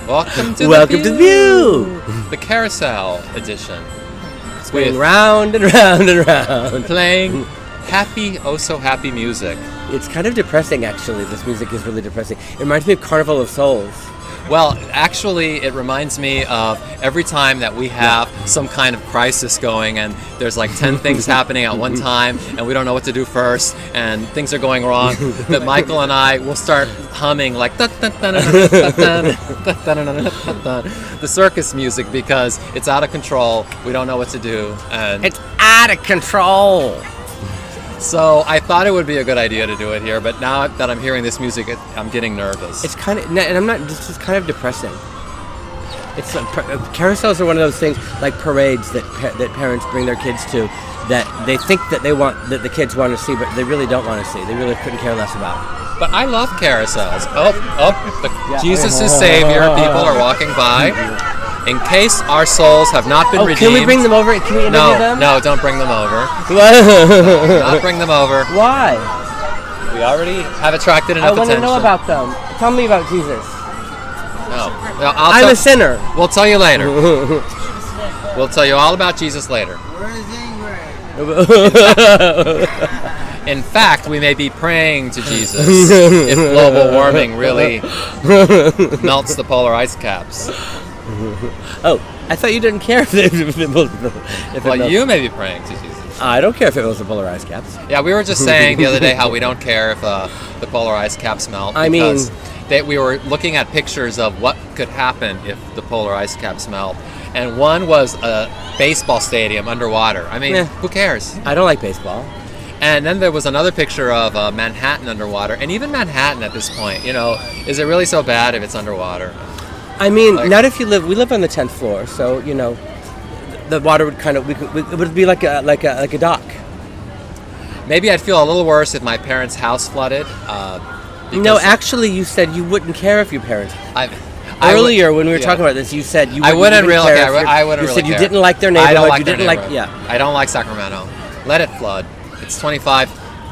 Welcome to Welcome to the View! The Carousel edition. Going round and round and round. Playing happy, oh so happy music. It's kind of depressing, actually. This music is really depressing. It reminds me of Carnival of Souls. Well, actually, it reminds me of every time that we have some kind of crisis going and there's like 10 things happening at one time and we don't know what to do first and things are going wrong, that Michael and I will start humming like the circus music because it's out of control, we don't know what to do. And it's out of control! So I thought it would be a good idea to do it here, but now that I'm hearing this music, I'm getting nervous. It's kind of, and I'm not. This is kind of depressing. It's carousels are one of those things like parades that parents bring their kids to, that they think that the kids want to see, but they really don't want to see. They really couldn't care less about. But I love carousels. Jesus is Savior. People are walking by. In case our souls have not been redeemed. Can we bring them over? Can we interview them? No, don't bring them over. Not bring them over. Why? We already have attracted enough attention. I want to know about them. Tell me about Jesus. No, I'm a sinner. We'll tell you later. We'll tell you all about Jesus later. In fact, we may be praying to Jesus if global warming really melts the polar ice caps. Oh, I thought you didn't care if it well, you may be praying to Jesus. I don't care if it was the polar ice caps. Yeah, we were just saying the other day how we don't care if the polar ice caps melt. I mean, we were looking at pictures of what could happen if the polar ice caps melt. And one was a baseball stadium underwater. I mean, who cares? I don't like baseball. And then there was another picture of Manhattan underwater. And even Manhattan at this point, you know, is it really so bad if it's underwater? I mean, not if you live. We live on the 10th floor, so you know, the water would kind of. It would be like a dock. Maybe I'd feel a little worse if my parents' house flooded. No, actually, you said you wouldn't care if your parents. Earlier, when we were talking about this, you said you wouldn't really care. I wouldn't really care. You said you didn't like their neighborhood. I don't like Sacramento. Let it flood. It's 25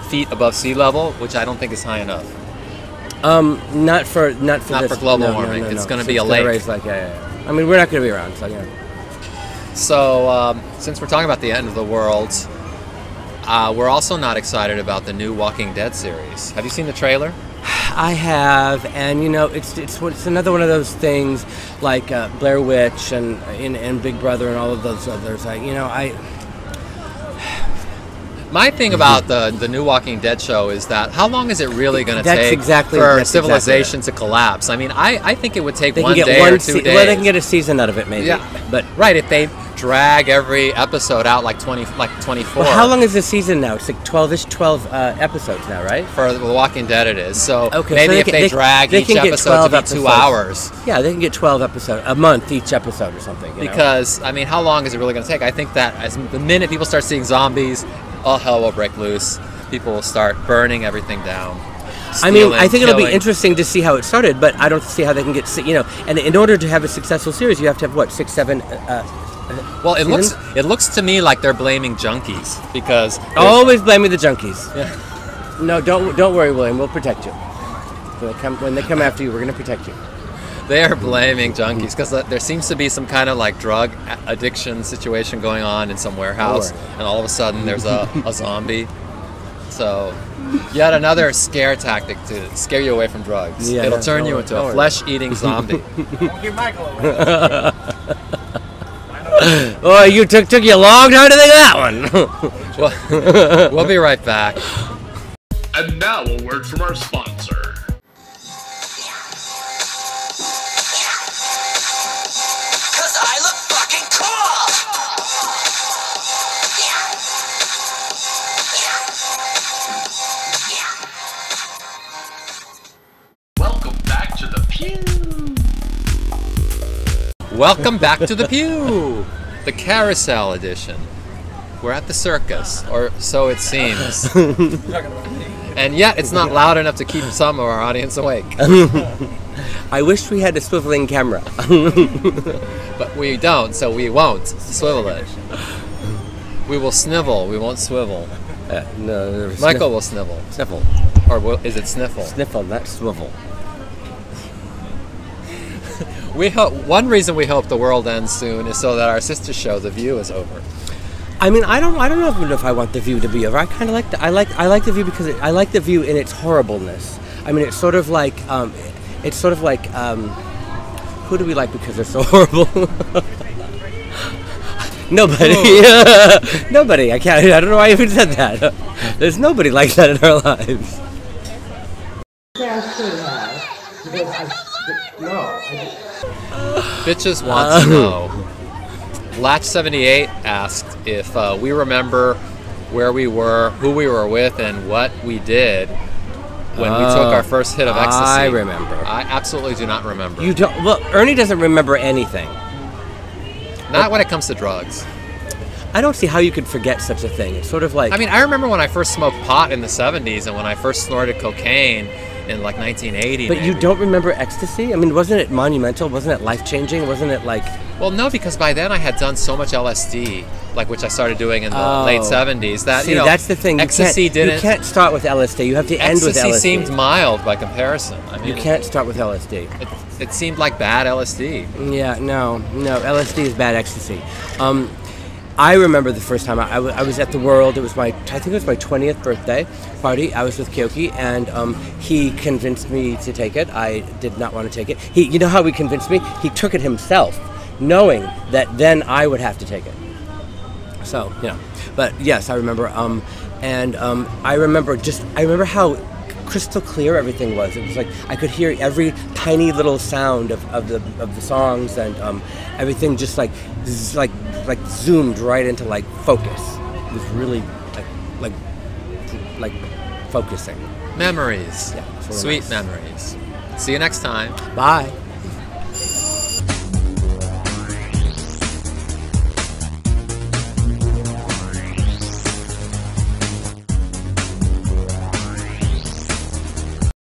feet above sea level, which I don't think is high enough. Not for global warming. It's going to be a lake. I mean, we're not going to be around, so yeah. So, since we're talking about the end of the world, we're also not excited about the new Walking Dead series. Have you seen the trailer? I have, and you know, it's another one of those things like Blair Witch and Big Brother and all of those others. My thing about the new Walking Dead show is that how long is it really going to take for civilization to collapse? I mean, I think it would take one day or 2 days. Well, they can get a season out of it, maybe. Yeah, but right, if they drag every episode out like 24. Well, how long is the season now? It's like 12 episodes now, right? For The Walking Dead it is. So maybe if they drag each episode to be 2 hours. Yeah, they can get 12 episodes, a month each episode or something. Because, I mean, how long is it really going to take? I think that the minute people start seeing zombies, all hell will break loose. People will start burning everything down. Stealing, I think it'll be interesting to see how it started, but I don't see how they can get, and in order to have a successful series, you have to have, what, 6, 7... well, it looks to me like they're blaming junkies because always blaming the junkies. Yeah. No, don't worry, William. We'll protect you. When they come after you, we're going to protect you. They are blaming junkies because there seems to be some kind of like drug addiction situation going on in some warehouse, and all of a sudden there's a zombie. So, yet another scare tactic to scare you away from drugs. Yeah, it'll turn you into a flesh-eating zombie. Give Michael away. Oh, you took you a long time to think of that one. Well, we'll be right back. And now a word from our sponsor. Cause I look fucking cool! Welcome back to the pew. Welcome back to the pew, the Carousel edition. We're at the circus, or so it seems. And yet it's not loud enough to keep some of our audience awake. I wish we had a swiveling camera. But we don't, so we won't swivel it. We will snivel, we won't swivel. No, Michael will snivel. Sniffle. Or is it sniffle? Sniffle, not swivel. We hope. One reason we hope the world ends soon is so that our sister show, The View, is over. I mean, I don't know if I want The View to be over. I kind of like I like The View because I like The View in its horribleness. I mean, it's sort of like who do we like because they're so horrible? Nobody. Nobody. I don't know why I even said that. There's nobody like that in our lives. Bitches want to know. Latch78 asked if we remember where we were, who we were with, and what we did when we took our first hit of ecstasy. I remember. I absolutely do not remember. You don't? Well, Ernie doesn't remember anything. Not when it comes to drugs. I don't see how you could forget such a thing. It's sort of like... I mean, I remember when I first smoked pot in the 70s and when I first snorted cocaine in like 1980. But maybe. you don't remember ecstasy? I mean, wasn't it monumental? Wasn't it life-changing? Wasn't it like... Well, no, because by then I had done so much LSD, like which I started doing in the late 70s. That, see, you know, that's the thing. Ecstasy didn't... You can't start with LSD. You have to end with LSD. Ecstasy seemed mild by comparison. I mean, you can't start with LSD. It seemed like bad LSD. Yeah, no. LSD is bad ecstasy. I remember the first time I was at the World. It was I think it was my 20th birthday party. I was with Kyoki, and he convinced me to take it. I did not want to take it. You know how he convinced me? He took it himself, knowing that then I would have to take it. So, you know. But yes, I remember. I remember how crystal clear everything was. It was like I could hear every tiny little sound of the songs, and everything just like zoomed right into like focus. It was really like focusing. Memories. Yeah, Sweet memories. See you next time. Bye.